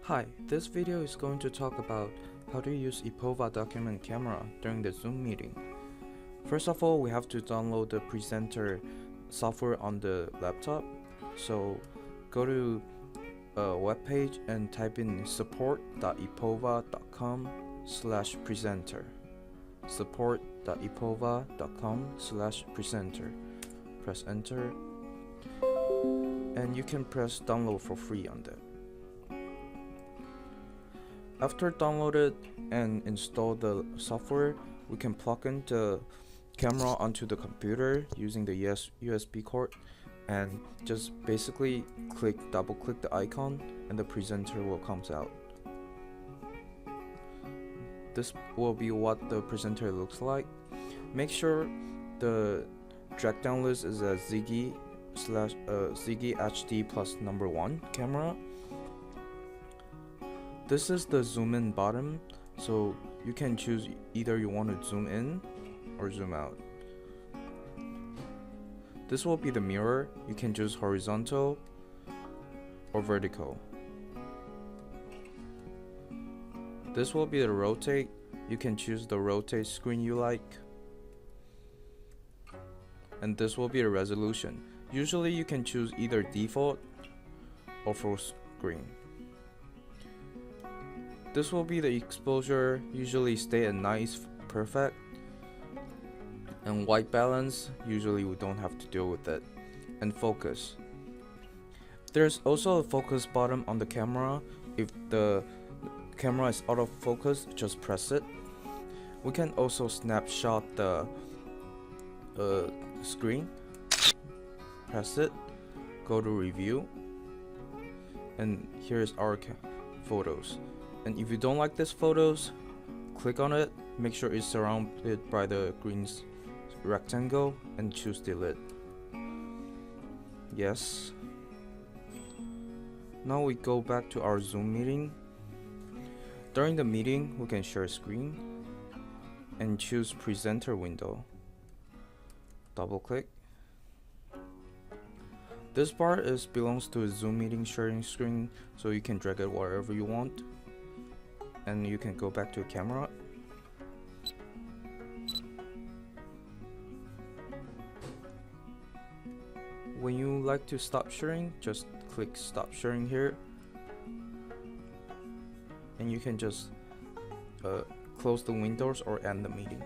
Hi, this video is going to talk about how to use Ipevo document camera during the Zoom meeting. First of all, we have to download the presenter software on the laptop. So go to a web page and type in support.ipevo.com/presenter. support.ipevo.com/presenter. Press enter, and you can press download for free on that. After downloaded and install the software, we can plug in the camera onto the computer using the USB cord, and just basically double click the icon and the presenter will come out. This will be what the presenter looks like. Make sure the drag down list is a Ziggy HD plus #1 camera. This is the zoom in button, so you can choose either you want to zoom in or zoom out. This will be the mirror. You can choose horizontal or vertical. This will be the rotate. You can choose the rotate screen you like. And this will be the resolution. Usually you can choose either default or full screen. This will be the exposure. Usually stay at nice, perfect. And white balance, usually we don't have to deal with it. And focus. There's also a focus button on the camera. If the camera is out of focus, just press it. We can also snapshot the screen. Press it, go to review, and here's our photos. And if you don't like these photos, click on it, make sure it's surrounded by the green rectangle, and choose delete. Yes. Now we go back to our Zoom meeting. During the meeting, we can share screen and choose presenter window. Double click. This part belongs to a Zoom meeting sharing screen, so you can drag it wherever you want. And you can go back to camera. When you like to stop sharing, just click stop sharing here. And you can just close the windows or end the meeting.